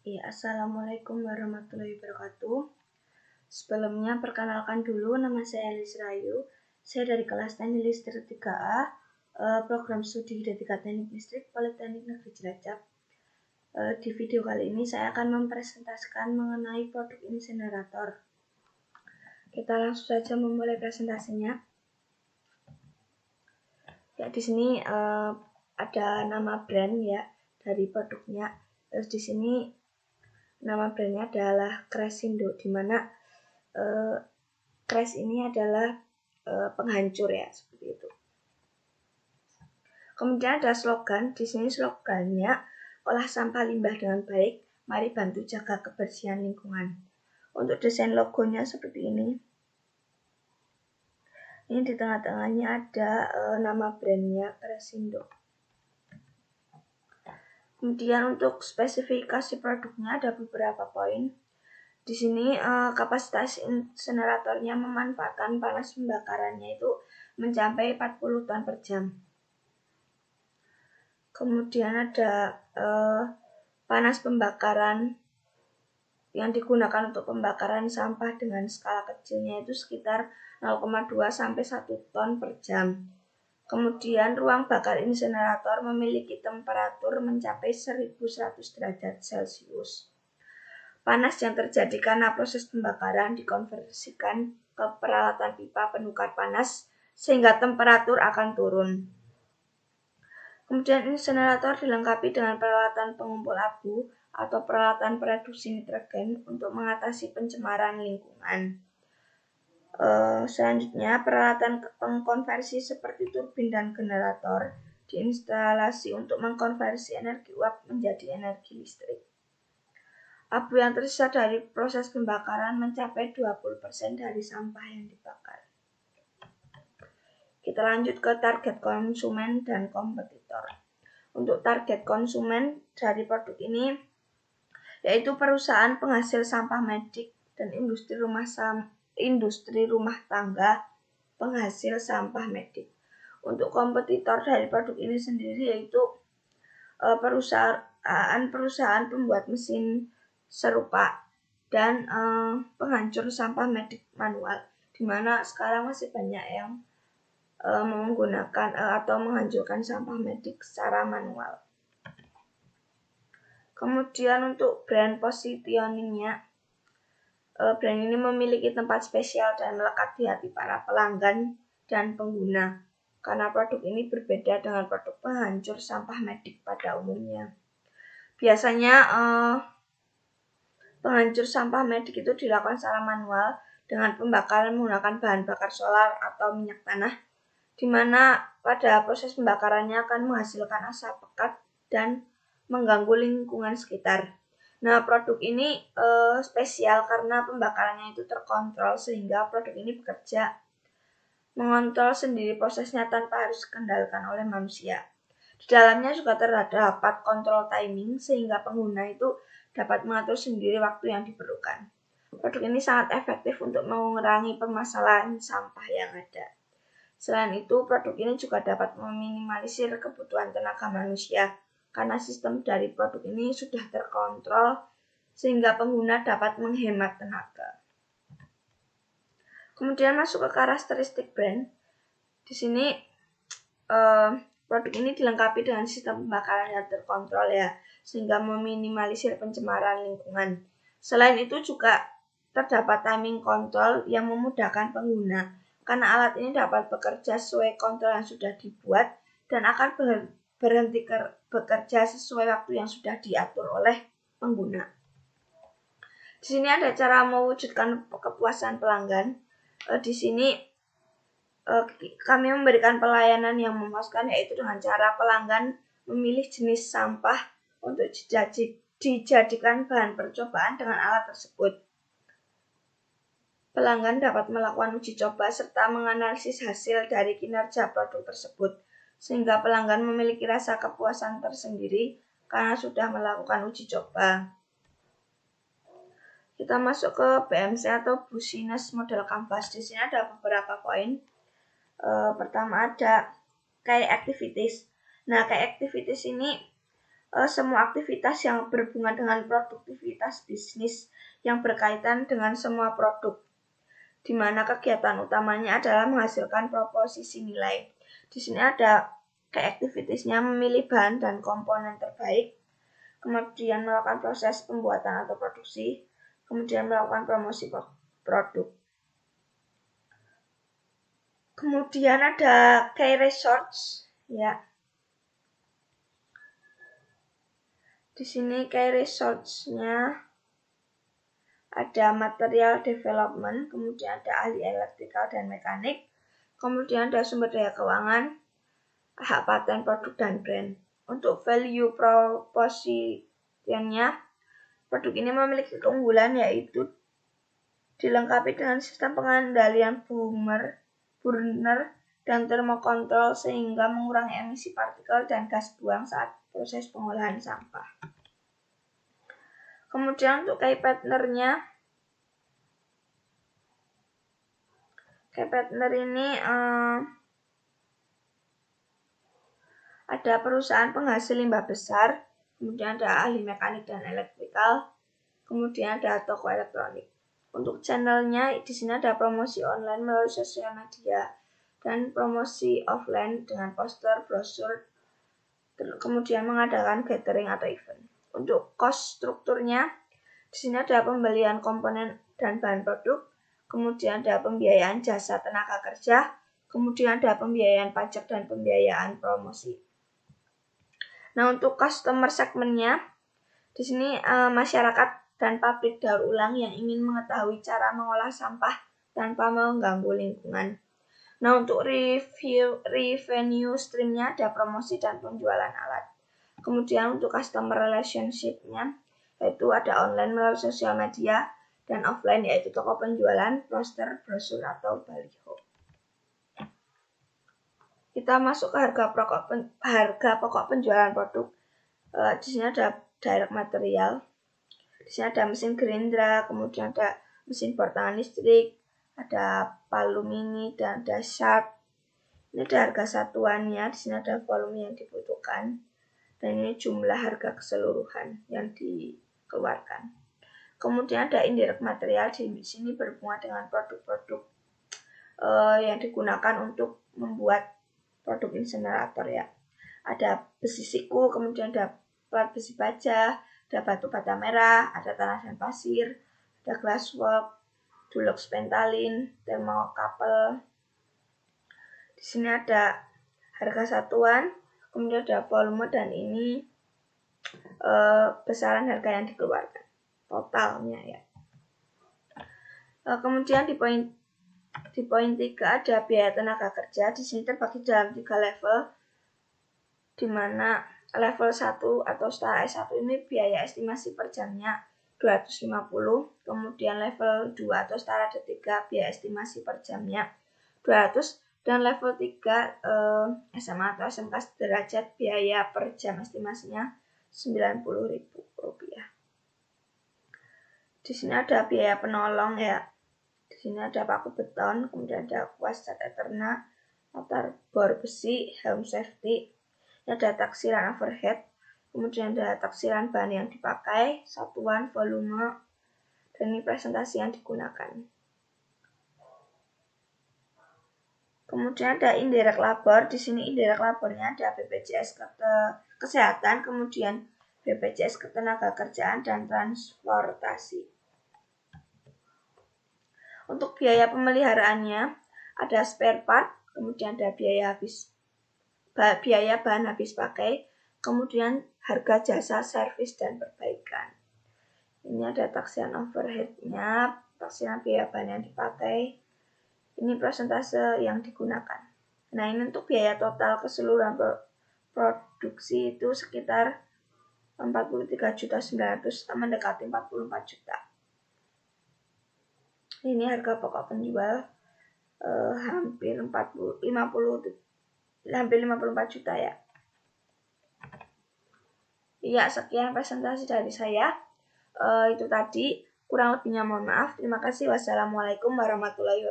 Ya, Assalamualaikum warahmatullahi wabarakatuh. Sebelumnya perkenalkan dulu, nama saya Elis Rayu. Saya dari kelas Teknik Listrik 3A, program studi Hidrotika Teknik Listrik Politeknik Negeri Cilacap. Di video kali ini saya akan mempresentasikan mengenai produk insinerator. Kita langsung saja memulai presentasinya. Ya, di sini ada nama brand ya dari produknya. Terus di sini nama brandnya adalah Cresindo, di mana Cres ini adalah penghancur ya, seperti itu. Kemudian ada slogan. Di sini slogannya, olah sampah limbah dengan baik, mari bantu jaga kebersihan lingkungan. Untuk desain logonya seperti ini. Ini di tengah-tengahnya ada nama brandnya Cresindo. Kemudian untuk spesifikasi produknya ada beberapa poin. Di sini kapasitas insineratornya memanfaatkan panas pembakarannya itu mencapai 40 ton per jam. Kemudian ada panas pembakaran yang digunakan untuk pembakaran sampah dengan skala kecilnya itu sekitar 0,2 sampai 1 ton per jam. Kemudian ruang bakar insinerator memiliki temperatur mencapai 1100 derajat Celcius. Panas yang terjadi karena proses pembakaran dikonversikan ke peralatan pipa penukar panas sehingga temperatur akan turun. Kemudian insinerator dilengkapi dengan peralatan pengumpul abu atau peralatan produksi nitrogen untuk mengatasi pencemaran lingkungan. Selanjutnya, peralatan pengkonversi seperti turbin dan generator diinstalasi untuk mengkonversi energi uap menjadi energi listrik. Abu yang tersisa dari proses pembakaran mencapai 20% dari sampah yang dibakar. Kita lanjut ke target konsumen dan kompetitor. Untuk target konsumen dari produk ini yaitu perusahaan penghasil sampah medik dan industri rumah tangga penghasil sampah medik. Untuk kompetitor dari produk ini sendiri yaitu perusahaan pembuat mesin serupa dan penghancur sampah medik manual, di mana sekarang masih banyak yang menggunakan atau menghancurkan sampah medik secara manual. Kemudian untuk brand positioningnya, brand ini memiliki tempat spesial dan melekat di hati para pelanggan dan pengguna, karena produk ini berbeda dengan produk penghancur sampah medik pada umumnya. Biasanya penghancur sampah medik itu dilakukan secara manual dengan pembakaran menggunakan bahan bakar solar atau minyak tanah, di mana pada proses pembakarannya akan menghasilkan asap pekat dan mengganggu lingkungan sekitar. Nah, produk ini spesial karena pembakarannya itu terkontrol sehingga produk ini bekerja mengontrol sendiri prosesnya tanpa harus dikendalikan oleh manusia. Di dalamnya juga terdapat kontrol timing sehingga pengguna itu dapat mengatur sendiri waktu yang diperlukan. Produk ini sangat efektif untuk mengurangi permasalahan sampah yang ada. Selain itu, produk ini juga dapat meminimalisir kebutuhan tenaga manusia karena sistem dari produk ini sudah terkontrol sehingga pengguna dapat menghemat tenaga. Kemudian masuk ke karakteristik brand. Di sini produk ini dilengkapi dengan sistem pembakaran yang terkontrol ya, sehingga meminimalisir pencemaran lingkungan. Selain itu juga terdapat timing control yang memudahkan pengguna, karena alat ini dapat bekerja sesuai kontrol yang sudah dibuat dan akan berhenti bekerja sesuai waktu yang sudah diatur oleh pengguna. Di sini ada cara mewujudkan kepuasan pelanggan. Di sini kami memberikan pelayanan yang memuaskan, yaitu dengan cara pelanggan memilih jenis sampah untuk dijadikan bahan percobaan dengan alat tersebut. Pelanggan dapat melakukan uji coba serta menganalisis hasil dari kinerja produk tersebut, sehingga pelanggan memiliki rasa kepuasan tersendiri karena sudah melakukan uji coba. Kita masuk ke BMC atau Business Model Canvas. Di sini ada beberapa poin. Pertama ada key activities. Nah, key activities ini semua aktivitas yang berhubungan dengan produktivitas bisnis yang berkaitan dengan semua produk, di mana kegiatan utamanya adalah menghasilkan proposisi nilai. Di sini ada kayak activitiesnya, memilih bahan dan komponen terbaik, kemudian melakukan proses pembuatan atau produksi, kemudian melakukan promosi produk. Kemudian ada key research, ya. Di sini key research-nya ada material development, kemudian ada ahli elektrikal dan mekanik, kemudian ada sumber daya keuangan, hak paten produk dan brand. Untuk value proposition-nya, produk ini memiliki keunggulan yaitu dilengkapi dengan sistem pengendalian burner dan termokontrol sehingga mengurangi emisi partikel dan gas buang saat proses pengolahan sampah. Kemudian untuk key partner-nya, key partner ini ada perusahaan penghasil limbah besar, kemudian ada ahli mekanik dan elektrikal, kemudian ada toko elektronik. Untuk channelnya, di sini ada promosi online melalui sosial media dan promosi offline dengan poster, brosur, kemudian mengadakan gathering atau event. Untuk cost strukturnya, di sini ada pembelian komponen dan bahan produk, kemudian ada pembiayaan jasa tenaga kerja, kemudian ada pembiayaan pajak dan pembiayaan promosi. Nah, untuk customer segmentnya, di sini masyarakat dan pabrik daur ulang yang ingin mengetahui cara mengolah sampah tanpa mengganggu lingkungan. Nah, untuk revenue stream-nya ada promosi dan penjualan alat. Kemudian untuk customer relationship-nya, yaitu ada online melalui sosial media dan offline yaitu toko penjualan, poster, brosur, atau baliho. Kita masuk ke harga pokok penjualan produk. Di sini ada direct material. Di sini ada mesin gerindra, kemudian ada mesin bor tangan listrik, ada palu mini, dan ada sharp. Ini ada harga satuannya, di sini ada volume yang dibutuhkan, dan ini jumlah harga keseluruhan yang dikeluarkan. Kemudian ada indirect material, di sini berhubungan dengan produk-produk yang digunakan untuk membuat produk insinerator, ya. Ada besi siku, kemudian ada plat besi baja, ada batu bata merah, ada tanah dan pasir, ada glasswork, dulux pentalin, thermocouple. Di sini ada harga satuan, kemudian ada volume, dan ini besaran harga yang dikeluarkan totalnya, ya. Kemudian di poin 3 ada biaya tenaga kerja. Di sini terbagi dalam 3 level, di mana level 1 atau setara S1 ini biaya estimasi per jamnya 250, kemudian level 2 atau setara D3 biaya estimasi per jamnya 200, dan level 3 SMA atau SMK sederajat biaya per jam estimasinya Rp90.000. Di sini ada biaya penolong, ya. Di sini ada paku beton, kemudian ada kuas cat eterna, latar bor besi, helm safety. Ada taksiran overhead, kemudian ada taksiran bahan yang dipakai, satuan, volume, dan ini presentasi yang digunakan. Kemudian ada indirect labor. Di sini indirect labornya ada BPJS Kesehatan, kemudian BPJS Ketenagakerjaan, dan transportasi. Untuk biaya pemeliharaannya ada spare part, kemudian ada biaya bahan habis pakai, kemudian harga jasa servis dan perbaikan. Ini ada taksiran overhead-nya, taksiran biaya bahan yang dipakai. Ini persentase yang digunakan. Nah, ini untuk biaya total keseluruhan produksi itu sekitar 43.900.000 mendekati 44 juta. Ini harga pokok penjual hampir 54 juta, ya. Ya, sekian presentasi dari saya. Itu tadi, kurang lebihnya mohon maaf. Terima kasih. Wassalamualaikum warahmatullahi wabarakatuh.